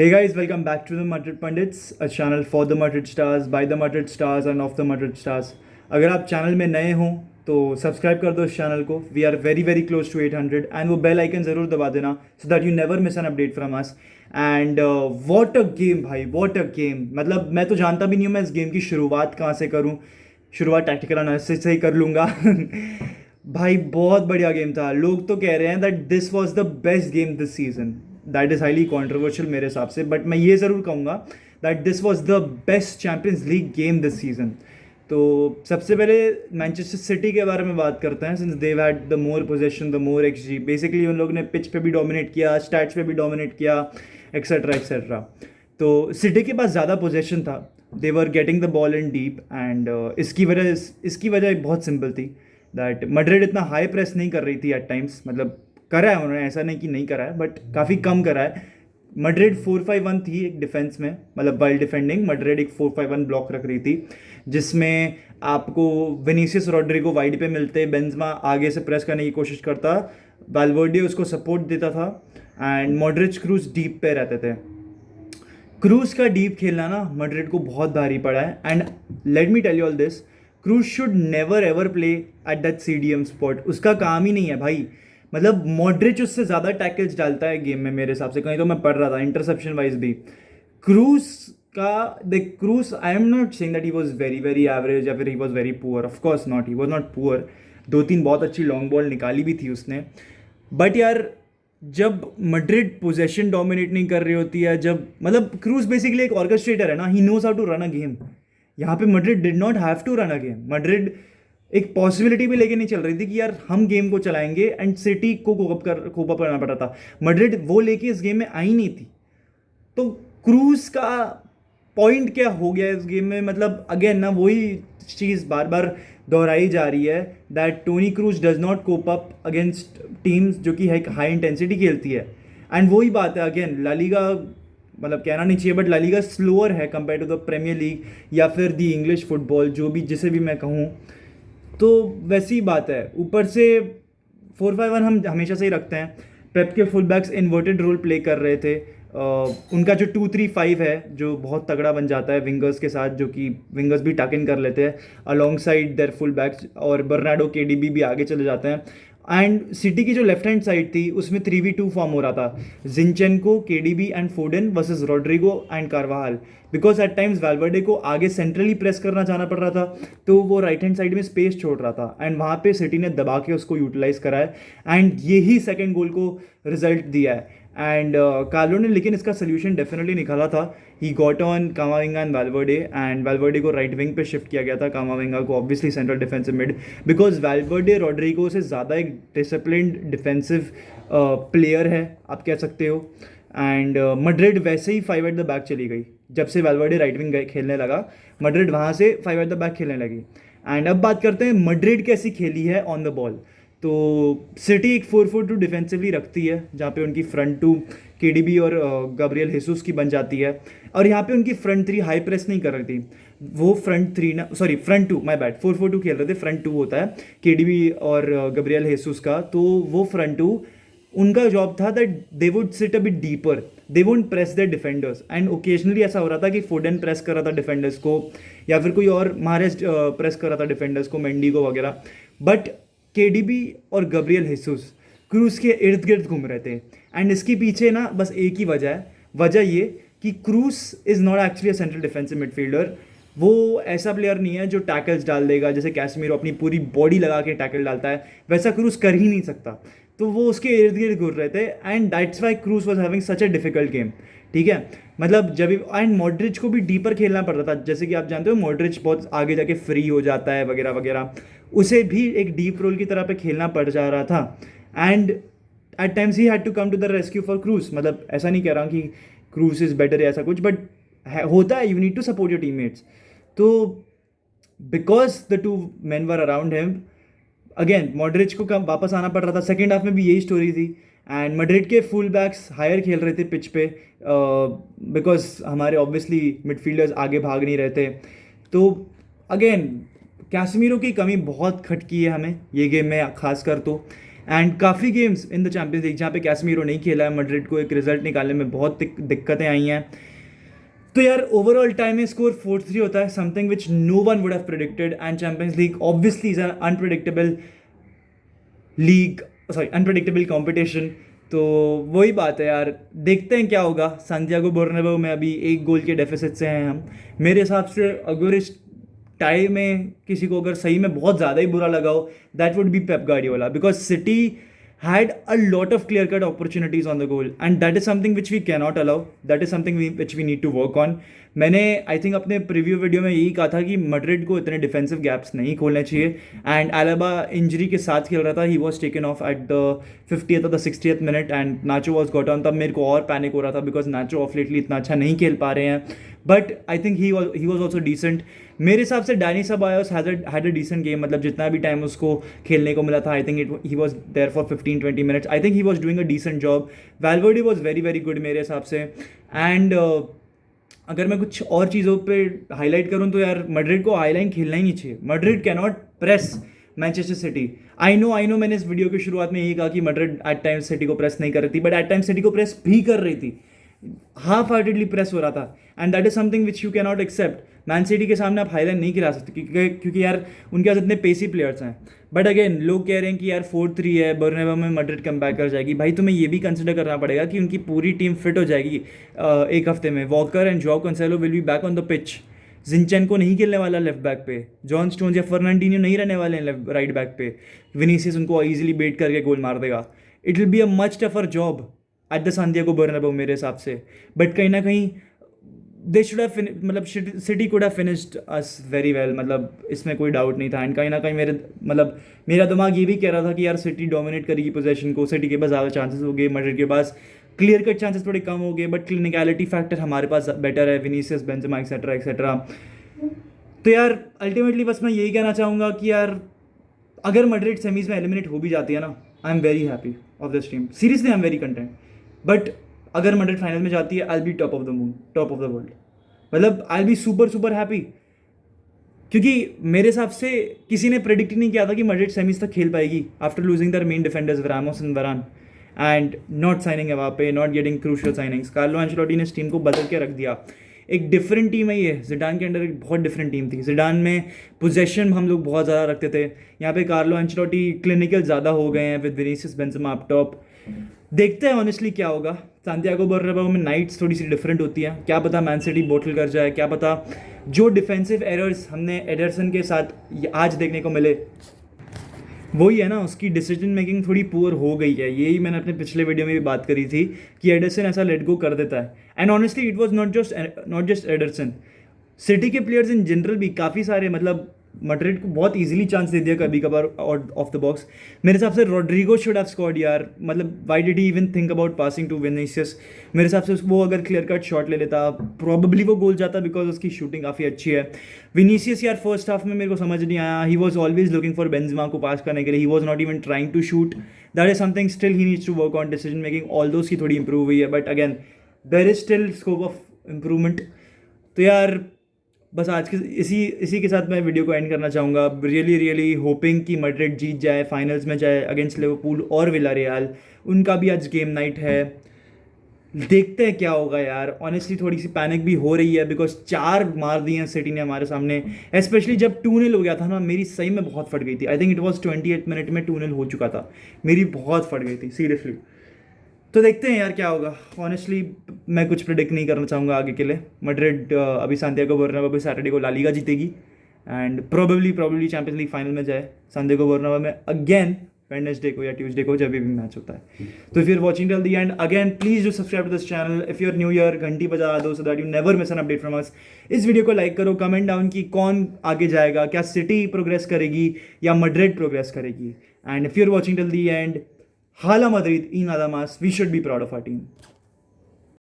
Hey guys, welcome back to the Madrid Pundits, a channel for the Madrid Stars, by the Madrid Stars and of the Madrid Stars. अगर आप channel में नए हों तो subscribe कर दो इस चैनल को. We are very very close to 800 and वो बेल आइकन ज़रूर दबा देना so that you never miss an update from us. And what a game भाई, व्हाट अ गेम. मतलब मैं तो जानता भी नहीं हूँ मैं इस गेम की शुरुआत कहाँ से करूँ. शुरुआत टैक्टिकल एनालिसिस से ही कर लूँगा. भाई बहुत बढ़िया गेम था. लोग तो कह रहे हैं that this was the best game this season. That is highly controversial मेरे हिसाब से, बट मैं ये ज़रूर कहूँगा that this was the best champions league game this season. तो सबसे पहले मैनचेस्टर सिटी के बारे में बात करते हैं. Since they had the more possession, the more xG, basically उन लोगों ने पिच पे भी डोमिनेट किया, स्टैट्स पे भी डोमिनेट किया, एक्सेट्रा एक्सेट्रा. तो सिटी के पास ज़्यादा पोजेशन था. They were getting the ball in deep and इसकी वजह बहुत सिंपल थी दैट मैड्रिड इतना हाई प्रेस नहीं कर रही थी एट टाइम्स. मतलब करा है उन्होंने, ऐसा नहीं कि नहीं करा है, बट काफ़ी कम करा है. मैड्रिड 4-5-1 थी एक डिफेंस में, मतलब वाइल डिफेंडिंग मैड्रिड एक 4-5-1 ब्लॉक रख रही थी जिसमें आपको विनीसियस रोड्रिगो वाइड पे मिलते, बेंजेमा आगे से प्रेस करने की कोशिश करता, वाल्वर्डे उसको सपोर्ट देता था एंड मॉड्रिच क्रूज डीप पे रहते थे. क्रूज का डीप खेलना ना मैड्रिड को बहुत भारी पड़ा है. And let me tell you all this, Kroos should never ever play at that CDM spot. उसका काम ही नहीं है भाई. मतलब मॉड्रिच उससे ज़्यादा टैकल्स डालता है गेम में मेरे हिसाब से. कहीं तो मैं पढ़ रहा था इंटरसेप्शन वाइज भी क्रूज का. देख cruise, I am not saying that he was very very average या फिर he was very poor. Of course not, he was not poor. 2-3 बहुत अच्छी लॉन्ग बॉल निकाली भी थी उसने. बट यार जब मैड्रिड पोजेशन डोमिनेट नहीं कर रही होती है, जब मतलब क्रूज बेसिकली एक ऑर्केस्ट्रेटर है ना, he knows how to run a game. यहाँ पे Madrid did not have to run a game. Madrid एक पॉसिबिलिटी भी लेके नहीं चल रही थी कि यार हम गेम को चलाएंगे एंड सिटी को कोप अप करना पड़ा था. मैड्रिड वो लेके इस गेम में आई नहीं थी. तो क्रूज का पॉइंट क्या हो गया इस गेम में. मतलब अगेन ना वही चीज़ बार बार दोहराई जा रही है that Toni Kroos does not cope up against teams जो कि हाई इंटेंसिटी खेलती है. एंड वही बात है अगेन, ला लीगा मतलब कहना नहीं चाहिए बट ला लीगा स्लोअर है compare to the Premier League या फिर दी इंग्लिश फुटबॉल, जो भी जिसे भी मैं कहूँ. तो वैसी बात है. ऊपर से 4-5-1 हम हमेशा से ही रखते हैं. पेप के full backs inverted role play कर रहे थे. उनका जो 2-3-5 है जो बहुत तगड़ा बन जाता है विंगर्स के साथ, जो कि विंगर्स भी टक इन कर लेते हैं alongside their full backs, और बर्नार्डो KDB भी आगे चले जाते हैं. एंड सिटी की जो लेफ्ट हैंड साइड थी उसमें 3v2 फॉर्म हो रहा था. Zinchenko, KDB and Foden versus Rodrygo and Carvajal. Because at times Valverde को आगे सेंट्रली प्रेस करना जाना पड़ रहा था, तो वो राइट हैंड साइड में स्पेस छोड़ रहा था एंड वहाँ पे सिटी ने दबा के उसको यूटिलाइज करा है एंड यही सेकेंड गोल को रिजल्ट दिया है. एंड कार्लो ने लेकिन इसका सोल्यूशन डेफिनेटली निकाला था. He got on Camavinga and Valverde, and Valverde को राइट विंग पे शिफ्ट किया गया था, कामाविंगा को obviously central defensive mid, because Valverde Rodrygo से ज़्यादा एक डिसिप्लिन्ड डिफेंसिव प्लेयर है आप कह सकते हो. एंड मैड्रिड वैसे ही 5 एट द बैक चली गई. जब से वाल्वर्डे राइट विंग खेलने लगा मैड्रिड वहाँ से 5 एट द बैक खेलने लगी. एंड अब बात करते हैं मैड्रिड कैसी खेली है ऑन द बॉल. तो सिटी एक 4-4-2 डिफेंसिवली रखती है जहाँ पे उनकी फ्रंट टू KDB और गब्रियल हेसुस की बन जाती है. और यहाँ पे उनकी फ्रंट 3 हाई प्रेस नहीं कर रही थी. वो फ्रंट 3 ना, सॉरी फ्रंट 2, माय बैड, 4-4-2 खेल रहे थे. फ्रंट 2 होता है KDB और गब्रियल हेसुस का. तो वो फ्रंट 2 उनका जॉब था that they would sit a bit deeper, they would press their defenders. And occasionally ऐसा हो रहा था कि फोडन प्रेस कर रहा था डिफेंडर्स को या फिर कोई और महारेज प्रेस कर रहा था डिफेंडर्स को, मेंडिगो वगैरह. बट KDB और गब्रियल हेसुस क्रूज के इर्द गिर्द घूम रहे थे. एंड इसके पीछे ना बस एक ही वजह है. वजह ये कि cruise is not actually a central defensive midfielder. वो ऐसा प्लेयर नहीं है जो टैकल्स डाल देगा. जैसे कैसमीरो अपनी पूरी बॉडी लगा के टैकल डालता है, वैसा क्रूज कर ही नहीं सकता. तो वो उसके इर्द गिर्द घूर रहे थे and that's why cruise was having such a difficult game. ठीक है, मतलब जब एंड मॉड्रिच को भी डीपर खेलना पड़ रहा था. जैसे कि आप जानते हो मॉड्रिच बहुत आगे जाके फ्री हो जाता है वगैरह वगैरह. उसे भी एक डीप रोल की तरह पे खेलना पड़ जा रहा था. And at times he had to come to the rescue for Kroos. मतलब ऐसा नहीं कह रहा हूँ कि क्रूज इज़ बेटर या ऐसा कुछ, बट होता है, you need to support your teammates. तो because the 2 men were around him, again Modric को कम वापस आना पड़ रहा था. सेकेंड हाफ में भी यही स्टोरी थी. एंड मैड्रिड के फुल बैक्स हायर खेल रहे थे पिच पे बिकॉज हमारे ऑब्वियसली मिडफील्डर्स आगे भाग नहीं रहे थे. तो अगेन कैसमीरो की कमी बहुत खटकी है हमें ये गेम में खासकर. तो एंड काफ़ी games in the champions league जहाँ पे कैसमीरो नहीं खेला है, मैड्रिड को एक रिजल्ट निकालने में बहुत दिक्कतें आई हैं। तो यार ओवरऑल टाइम में स्कोर 4-3 होता है, something which no one would have predicted. And Champions League obviously is an unpredictable league, sorry unpredictable competition. तो वही बात है यार, देखते हैं क्या होगा। सांतियागो बर्नाब्यू में अभी 1 गोल के डेफिसिट से हैं हम। मेरे हिसाब से अगर इस टाई में किसी को अगर सही में बहुत ज़्यादा ही बुरा लगा हो, that would be Pep Guardiola, because city had a lot of clear cut opportunities on the goal, and that is something which we cannot allow. That is something which we need to work on. मैंने I think अपने preview video में यही कहा था कि Madrid को इतने defensive gaps नहीं खोलने चाहिए। एंड अलाबा इंजरी के साथ खेल रहा था, he was taken of at the 50th और the 60th minute, and nacho was got on. तब मेरे को और पैनिक हो रहा था बिकॉज नाचो ऑफ लेटली इतना अच्छा नहीं खेल पा रहे हैं, but I think he was also decent. मेरे हिसाब से Dani Ceballos had a decent game, मतलब जितना भी टाइम उसको खेलने को मिला था, I think he was there for 15-20 minutes. I think he was doing a decent job. Valverde was very very good मेरे हिसाब से। एंड अगर मैं कुछ और चीज़ों पे हाईलाइट करूं तो यार मैड्रिड को हाईलाइन खेलना ही नहीं चाहिए। Madrid can not press Manchester city. I know मैंने इस वीडियो की शुरुआत में यही कहा कि मैड्रिड एट टाइम्स सिटी को प्रेस नहीं कर रही थी, बट एट टाइम्स सिटी को प्रेस भी कर रही थी, हाफ हार्टेडली प्रेस हो रहा था। And that is something which you can not accept. Man city के सामने आप हाईलाइन नहीं खिला सकते क्योंकि यार उनके पास इतने पेसी प्लेयर्स हैं। बट अगेन लोग कह रहे हैं कि यार 4-3 है, बर्नाब्यू में मैड्रिड कम बैक कर जाएगी। भाई तुम्हें ये भी कंसिडर करना पड़ेगा कि उनकी पूरी टीम फिट हो जाएगी एक हफ्ते में। Walker and jaw कंसेलो will be back on the pitch. जिनचेंको नहीं खेलने वाला लेफ्ट बैक पे, जॉन स्टोन्स या फर्नांडिनियो नहीं रहने वाले हैं राइट बैक पे। विनीसियस उनको ईजिली बेट करके गोल मार देगा। It will be a much tougher job at the Santiago Bernabeu मेरे हिसाब से। बट कहीं ना कहीं दे शुड हैव मतलब city could have finished us very well, मतलब इसमें कोई डाउट नहीं था। एंड कहीं ना कहीं मेरा दिमाग ये भी कह रहा था कि यार सिटी डोमिनेट करेगी पोजीशन को, सिटी के पास ज़्यादा चांसेस हो गए, मैड्रिड के पास क्लियर कट चांसेस थोड़े कम हो गए, बट क्लिनिकलिटी फैक्टर हमारे पास बेटर है, विनीसियस, बेंजेमा एक्सेट्रा एक्सेट्रा। तो यार अल्टीमेटली बस मैं यही कहना चाहूँगा कि यार अगर मैड्रिड सेमीज में एलिमिनेट हो भी जाती है ना, I am very happy of this team, seriously I am very content. But अगर मैड्रिड फाइनल में जाती है, I will be top of the moon, top of the world, मतलब I will be super super happy. क्योंकि मेरे हिसाब से किसी ने प्रेडिक्ट नहीं किया था कि मैड्रिड सेमीज तक खेल पाएगी after losing their main defenders Ramos and Varane and not signing Mbappe, not getting crucial signings. Carlo Ancelotti ने इस टीम को बदल के रख दिया। एक डिफरेंट टीम है ये। जिडान के अंडर एक बहुत डिफरेंट टीम थी। जिडान में पोजेशन हम लोग बहुत ज़्यादा रखते थे, यहाँ पे कार्लो एंचेलोटी क्लिनिकल ज़्यादा हो गए हैं with Vinicius, Benzema up top. देखते हैं ऑनेस्टली क्या होगा। सांतियागो बर्नाब्यू में नाइट्स थोड़ी सी डिफरेंट होती हैं, क्या पता मैन सिटी बोटल कर जाए, क्या पता जो डिफेंसिव एरर्स हमने एडरसन के साथ आज देखने को मिले, वही है ना, उसकी डिसीजन मेकिंग थोड़ी पुअर हो गई है। यही मैंने अपने पिछले वीडियो में भी बात करी थी कि एडरसन ऐसा लेट गो कर देता है। And honestly it was not just Anderson, city के प्लेयर्स इन जनरल भी काफ़ी सारे, मतलब मैड्रिड को बहुत इजीली चांस दे दिया कभी कभार ऑफ द बॉक्स। मेरे हिसाब से रोड्रिगो शुड हैव स्कोर्ड यार, मतलब why did he even think about passing to Vinicius. मेरे हिसाब से वो अगर क्लियर कट शॉट ले लेता प्रॉबेबली वो गोल जाता, बिकॉज उसकी शूटिंग काफ़ी अच्छी है। विनीसियस यार फर्स्ट हाफ में मेरे को समझ नहीं आया, he was always looking for Benzema को पास करने के लिए, he was not even trying to shoot. That is something still he needs to work on decision making, although उसकी थोड़ी इंप्रूव हुई है, but again there is still scope of improvement. तो यार बस आज के इसी के साथ मैं वीडियो को एंड करना चाहूँगा। रियली होपिंग कि मैड्रिड जीत जाए, फाइनल्स में जाए अगेंस्ट लिवरपूल और विलारियल। उनका भी आज गेम नाइट है, देखते हैं क्या होगा यार। ऑनेस्टली थोड़ी सी पैनिक भी हो रही है बिकॉज 4 मार दिए हैं सिटी ने हमारे सामने, स्पेशली जब 2-0 हो गया था ना, मेरी सही में बहुत फट गई थी। I think it was 28 minute में 2-0 हो चुका था, मेरी बहुत फट गई थी सीरियसली। तो देखते हैं यार क्या होगा। ऑनेस्टली मैं कुछ प्रिडिक्ट नहीं करना चाहूँगा आगे के लिए। मैड्रिड अभी सांतियागो बर्नाब्यू सैटरडे को ला लीगा जीतेगी and probably champions league final में जाए सांतियागो बर्नाब्यू में अगेन वेडनेसडे को या ट्यूसडे को, जब भी मैच होता है। तो if you are watching till the end, again please do subscribe to this channel. If you are new here, घंटी बजा दो so that you never miss an update from us. इस वीडियो को लाइक करो, comment down कि कौन आगे जाएगा, क्या सिटी प्रोग्रेस करेगी या मैड्रिड प्रोग्रेस करेगी। And if you are watching till the end, Hala Madrid y nada más. We should be proud of our team.